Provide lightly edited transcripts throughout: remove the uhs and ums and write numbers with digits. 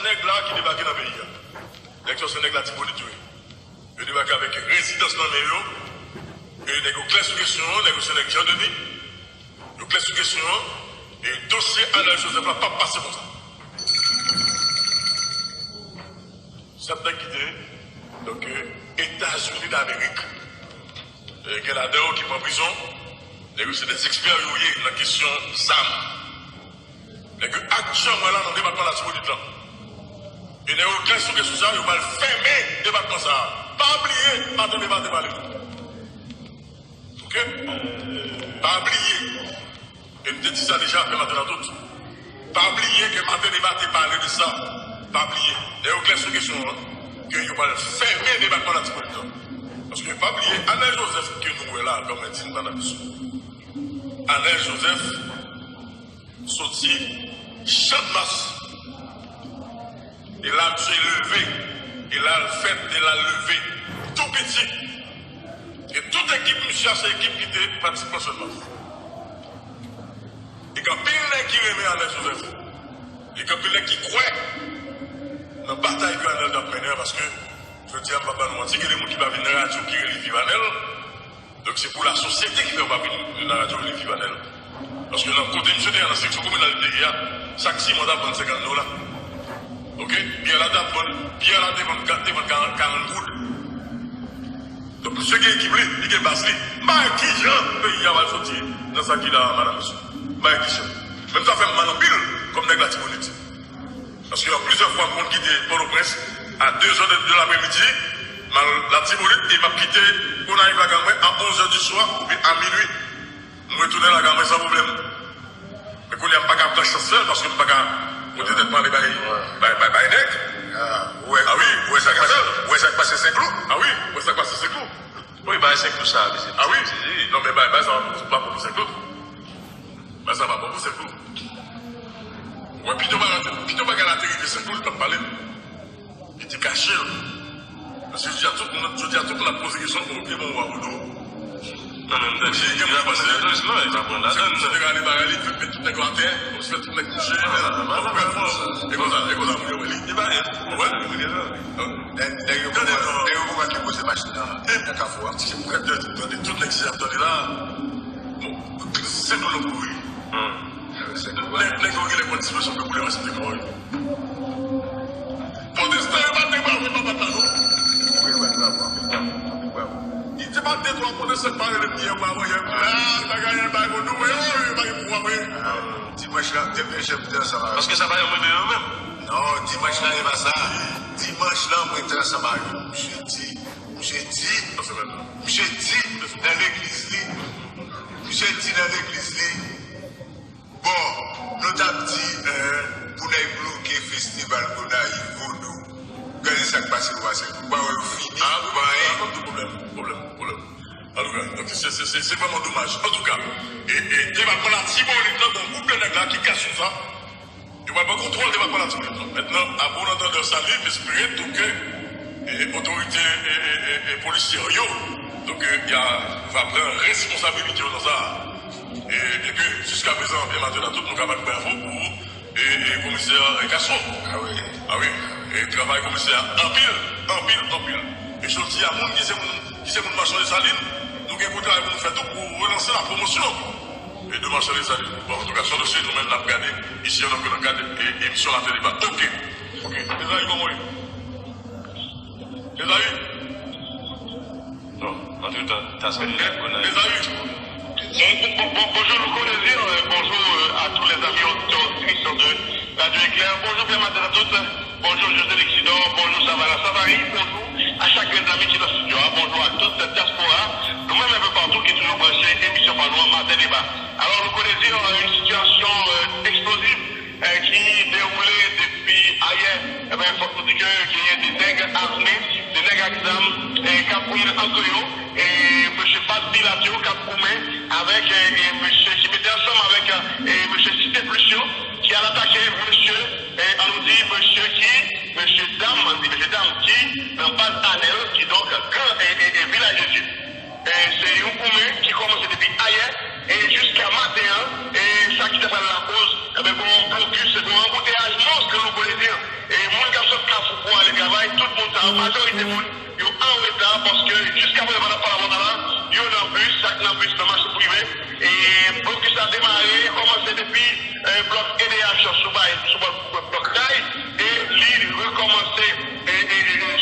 nègres là qui débarquent dans le pays. L'élection, c'est nègres là qui vont tuer. Ils débarquent avec résidence dans le milieu. Et ils ont clair sur question, ils ont sélectionné Jean-Denis. Ils ont clair sur question. Et le dossier Alain Joseph n'a pas passé comme ça. Ça n'a quitté. Donc, États-Unis d'Amérique. Et Canada qui est en prison. C'est des experts dans la question SAM. Et que actuellement, là, dans le département de la Tibonite, il n'y a aucun sur que ça, il va fermer le département ça. Pas oublier, pas de débat de parler. Ok? Pas oublier. Et nous te dit ça déjà, mais maintenant tout. Pas oublier que matin débat de parler de ça. Pas oublier. Il n'y a aucun sur question que il va fermer le département de la Tibonite. Parce que pas oublier, Alain Joseph qui nous est là, comme on dit dans la mission. Alain Joseph sorti champ de masse. Il a levé, il a fait, il a levé tout petit. Et toute équipe, monsieur, c'est l'équipe qui était participant seulement. Et quand il qui remet Alain Joseph, et quand il qui croit dans la bataille que Alain a menée, parce que je dis à ne pas nous mentir que les gens qui vont venir dans la radio qui relèvent Vivanel, donc c'est pour la société qui ne va pas venir dans la radio relèvent Vivanel. Parce que dans le côté monsieur, dans la section communale de l'IA, chaque 6 mois d'avant 50 $. Ok? Bien là, bien là, devant 40 gouttes. Donc, monsieur qui est équilibré, il est basse. Mais qui Jean, il va sortir dans sa qui là, madame monsieur. Mais qui Jean. Même ça fait mal en pile, comme dans la Tibonite. Parce qu'il y a plusieurs fois qu'on quitte Port-au-Prince à 2 h de l'après-midi. La Tibonite, il m'a quitté, on arrive à la Gamoué à 11 h du soir, puis à minuit. Je retourne à la Gamoué sans problème. Mais qu'on n'y a pas qu'à plancher seul, parce que nous n'avons pas qu'à. Peut-être pas les bails. Ah oui, où est-ce que passe Saint-Cloud? Ah oui, où est-ce que passe Saint-Cloud? Oui, bah Saint-Cloud ça. Ah oui? Non, mais bah ça va pas pour Saint-Cloud. Bah ça va pas pour Saint-Cloud. Ouais, puis tu vas gagner la Saint-Cloud, tu parler. Il était caché. Parce que je dis à tout le monde la posé question pour oublier mon Waoudo. Non, mais j'ai pas passé la donne, sinon il va prendre la donne. C'est de les barrer, il fait tout les grattins, on se fait tout les coucher. Et comme ça, il va aller. Ouais. D'ailleurs, pourquoi tu poses ces machines-là? Il y a qu'à voir. Si vous faites toutes les exercices là, c'est nous le bruit. Les gens qui ont des situations que vous voulez rester pour eux. Pour des stars, il va pas battre nous. Il ne pas des trois pour ne se parler de pied. Dimanche là, ça va. Parce que ça va y avoir même. Non, dimanche là, il va ça. Dimanche là, moi, je ça va. J'ai dit dans l'église, bon, nous avons dit pour nous bloquer le festival qu'on a eu pour nous. Quand ça passe, c'est pour fini. Problème. Donc c'est vraiment dommage. En tout cas, et il va prendre la Tibonite dans un groupe de nègres qui cache ça. Il va pas contrôler, il va prendre la Tibonite. Maintenant, à bon entendeur, ça livre, espérer tout que autorités et policiers, donc il va prendre responsabilité dans ça. Et que jusqu'à présent, bien maintenant, tout le monde a mal pour et commissaire Castro. Ah oui. Et travail commissaire en pile. Et je dis à mon qui c'est mon marchand des salines, nous avons un travail pour nous faire tout pour relancer la promotion. Et de marchand des salines. Bon, en tout cas, sur le dossier, nous-mêmes, nous avons regardé. Ici, on a dans le cadre de l'émission La Télébat. Ok. Les amis, comment est? Les amis? Non, en tout cas, t'as ce que les amis? Bonjour, nous connaissons. Bonjour à tous les amis auditeurs de Radio Éclair. Bonjour, bien matin à tous. Bonjour, José Lexidor. Bonjour, Savary. Bonjour à chacun des amis qui est dans le studio. Bonjour à toute cette diaspora. Nous-mêmes, un peu partout, qui est toujours branché, émission par nous, matin débat. Alors, nous connaissons une situation explosive qui déroulait depuis ailleurs. Eh bien, il faut nous dire qu'il y a des nègres armés, des nègres examens, Capouille entre eux, et M. Pat Bilatio, Capoume, avec M. qui mettait ensemble avec M. Cité Pluchio, qui a attaqué M. on nous dit M. Dame qui n'a pas d'anel, qui donc grand et village de Dieu. C'est un Koumé qui commence depuis ailleurs et jusqu'à matin, et ça qui te fait la cause, c'est un embouteillage monstre que nous voulons dire. Et travail, tout le monde, la majorité du monde, ils sont en retard parce que jusqu'à présent, on n'a pas là, ils ont un bus, ça n'a bus dans le marché privé, et pour que ça a démarré, commencé depuis bloc EDH sur bloc Taille, et l'île recommencé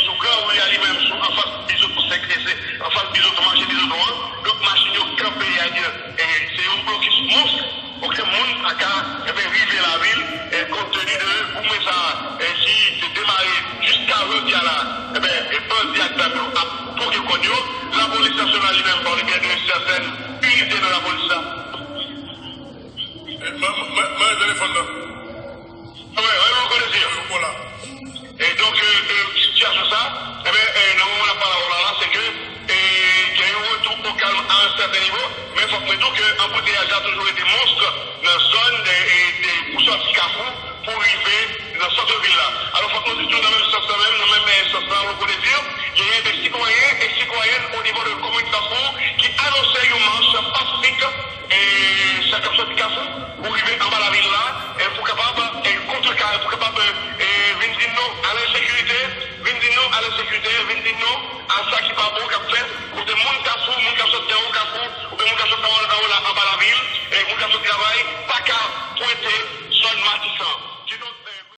sous grand où il y a lui-même en face bisou pour sécuriser, en face bisou pour marcher bisou droit, donc machine au campé ailleurs, et c'est un blocus monstre, pour que le monde a qu'à vivre la ville, et compte tenu de vous mais ça, si c'est démarré jusqu'à l'autre là, et pas directement pour que connu, la police nationale lui-même parle bien de certaines unités de la police. Ma téléphone là. Oui, on connaît dire. Voilà. Et donc, situation ça, eh bien, le moment où on a parlé là, c'est que qu'il y a eu un retour au calme à un certain niveau, mais il faut que nous disions que l'embouteillage a toujours été monstre dans la zone pour sortir Carrefour, pour arriver dans le centre-ville là. Alors, il faut que nous disions dans le même sens, dans le même sens, on peut dire, il y a des citoyens et citoyennes au niveau de la commune Carrefour qui annonçaient une marche pacifique et chaque sortie Carrefour pour arriver en bas de la ville là, et pour capable, contrecarrer, pour capable, venir à l'insécurité, venir à ça